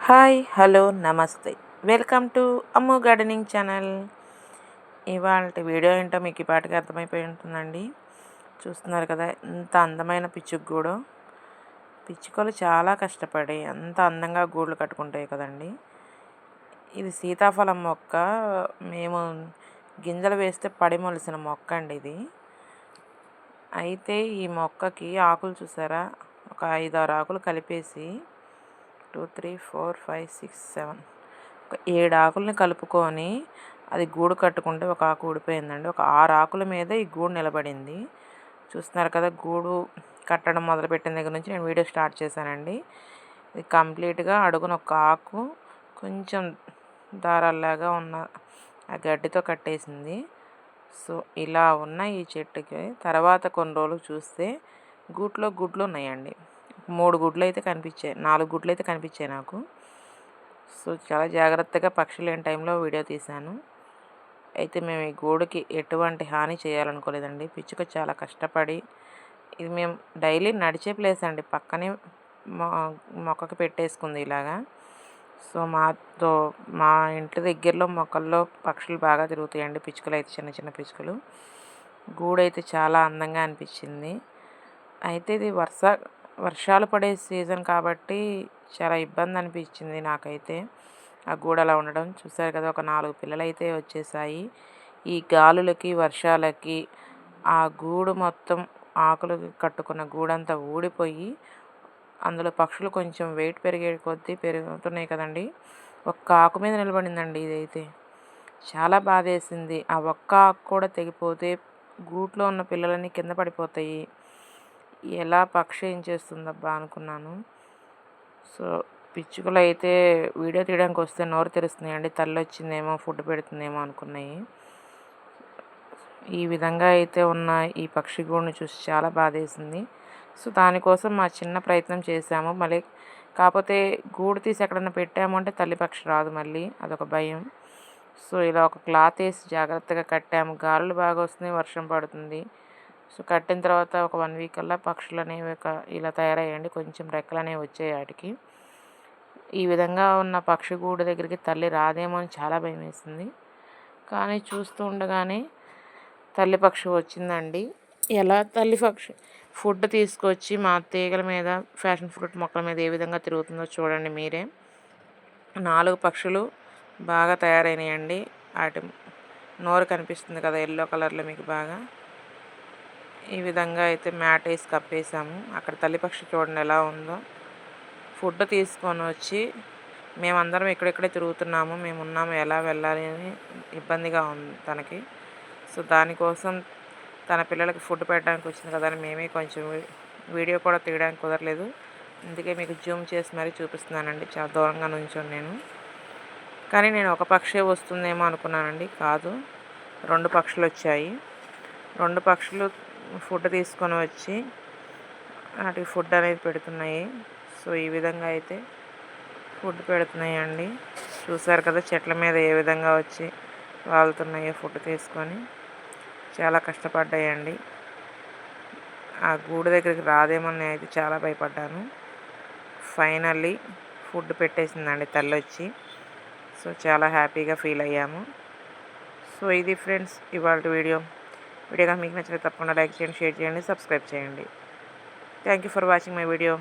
Hi hello నమస్తే welcome to Ammu gardening channel. ఇవాళ video ఏంటో మీకు ఈ పాటికి అర్థమైపోయి ఉంటుందండి. చూస్తున్నారు కదా ఎంత అందమైన పిచ్చుకలు చాలా కష్టపడి అంత అందంగా గూళ్ళు కట్టుకుంటాయి కదండి. ఇది సీతాఫలం మొక్క. మేము గింజలు వేస్తే పడి మొలిసిన మొక్క అండి ఇది. అయితే ఈ మొక్కకి ఆకులు చూసారా, ఒక 5-6 ఆకులు కలిపేసి 2 3 4 5 6 7 ఒక 7 ఆకుల్ని కలుపుకొని అది గూడు కట్టుకుంటే ఒక ఆకు ఊడిపోయిందండి. ఒక 6 ఆకుల మీద ఈ గూడు నిలబడింది. చూస్తున్నారు కదా, గూడు కట్టడం మొదలుపెట్టిన దగ్గర నుంచి నేను వీడియో స్టార్ట్ చేశానండి. ఇది కంప్లీట్గా అడుగున ఒక ఆకు కొంచెం దారాల్లాగా ఉన్న ఆ గడ్డితో కట్టేసింది. సో ఇలా ఉన్న ఈ చెట్టుకి తర్వాత కొన్ని రోజులు చూస్తే గూట్లో గుడ్లు ఉన్నాయండి. 3 గుడ్లు అయితే కనిపించాయి, 4 గుడ్లు అయితే కనిపించాయి నాకు. సో చాలా జాగ్రత్తగా పక్షి లేని టైంలో వీడియో తీశాను. అయితే మేము ఈ గూడుకి ఎటువంటి హాని చేయాలనుకోలేదండి. పిచ్చుక చాలా కష్టపడి, ఇది మేము డైలీ నడిచే ప్లేస్ అండి, పక్కనే మొక్కకి పెట్టేసుకుంది ఇలాగా. సో మా ఇంటి దగ్గరలో మొక్కల్లో పక్షులు బాగా తిరుగుతాయండి. పిచ్చుకలు అయితే చిన్న చిన్న పిచ్చుకలు. గూడు అయితే చాలా అందంగా అనిపించింది. అయితే ఇది వర్షాలు పడే సీజన్ కాబట్టి చాలా ఇబ్బంది అనిపించింది నాకైతే ఆ గూడు అలా ఉండడం. చూసారు కదా, ఒక 4 పిల్లలు అయితే వచ్చేసాయి. ఈ గాలులకి వర్షాలకి ఆ గూడు మొత్తం ఆకులు కట్టుకున్న గూడంతా ఊడిపోయి అందులో పక్షులు కొంచెం వెయిట్ పెరిగే కొద్దీ పెరుగుతున్నాయి కదండి. ఒక్క ఆకు మీద నిలబడిందండి. ఇదైతే చాలా బాధేసింది. ఆ ఒక్క ఆకు కూడా తెగిపోతే గూట్లో ఉన్న పిల్లలన్నీ కింద పడిపోతాయి. ఎలా పక్షి ఏం చేస్తుందబ్బా అనుకున్నాను. సో పిచ్చుకలు అయితే వీడియో తీయడానికి వస్తే నోరు తెరుస్తున్నాయండి. తల్లి వచ్చిందేమో ఫుడ్ పెడుతుందేమో అనుకున్నాయి. ఈ విధంగా అయితే ఉన్న ఈ పక్షి గూడుని చూసి చాలా బాధేసింది. సో దానికోసం మా చిన్న ప్రయత్నం చేశాము. మళ్ళీ కాకపోతే గూడు తీసి ఎక్కడన్నా పెట్టాము అంటే తల్లి పక్షి రాదు, మళ్ళీ అదొక భయం. సో ఇలా ఒక క్లాత్ వేసి జాగ్రత్తగా కట్టాము. గాలులు బాగా వస్తున్నాయి, వర్షం పడుతుంది. సో కట్టిన తర్వాత ఒక 1 వీక్ కల్లా పక్షులు అనేవి ఇలా తయారయ్యండి. కొంచెం రెక్కలు అనేవి వచ్చాయి వాటికి. ఈ విధంగా ఉన్న పక్షి గూడు దగ్గరికి తల్లి రాదేమో అని చాలా భయం వేసింది. కానీ చూస్తూ ఉండగానే తల్లి పక్షి వచ్చిందండి. ఎలా తల్లి పక్షి ఫుడ్ తీసుకొచ్చి మా తీగల మీద, ఫ్యాషన్ ఫ్రూట్ మొక్కల మీద ఏ విధంగా తిరుగుతుందో చూడండి మీరే. 4 పక్షులు బాగా తయారైనాయండి. వాటి నోరు కనిపిస్తుంది కదా ఎల్లో కలర్లో మీకు బాగా. ఈ విధంగా అయితే మ్యాట్ వేసి కప్పేసాము. అక్కడ తల్లిపక్షి చూడండి ఎలా ఉందో. ఫుడ్ తీసుకొని వచ్చి మేమందరం ఇక్కడిక్కడే తిరుగుతున్నాము. మేము ఉన్నాము, ఎలా వెళ్ళాలి అని ఇబ్బందిగా ఉంది తనకి. సో దానికోసం తన పిల్లలకి ఫుడ్ పెట్టడానికి వచ్చింది కదా అని మేమే కొంచెం వీడియో కూడా తీయడానికి కుదరలేదు. అందుకే మీకు జూమ్ చేసి మరీ చూపిస్తున్నానండి. చాలా దూరంగా నుంచొని నేను. కానీ నేను ఒక పక్షే వస్తుందేమో అనుకున్నానండి. కాదు, 2 పక్షులు వచ్చాయి. 2 పక్షులు ఫుడ్ తీసుకొని వచ్చి వాటికి ఫుడ్ అనేది పెడుతున్నాయి. సో ఈ విధంగా అయితే ఫుడ్ పెడుతున్నాయండి. చూసారు కదా చెట్ల మీద ఏ విధంగా వచ్చి వాళ్తున్నాయో ఫుడ్ తీసుకొని. చాలా కష్టపడ్డాయండి. ఆ గూడు దగ్గరికి రాదేమని నేను అయితే చాలా భయపడ్డాను. ఫైనల్లీ ఫుడ్ పెట్టేసిందండి తల్లి వచ్చి. సో చాలా హ్యాపీగా ఫీల్ అయ్యాము. సో ఇది ఫ్రెండ్స్ ఇవాళ వీడియో కనుక మీకు నచ్చితే తప్పకుండా లైక్ చేయండి, షేర్ చేయండి, సబ్స్క్రైబ్ చేయండి. Thank you for watching my video.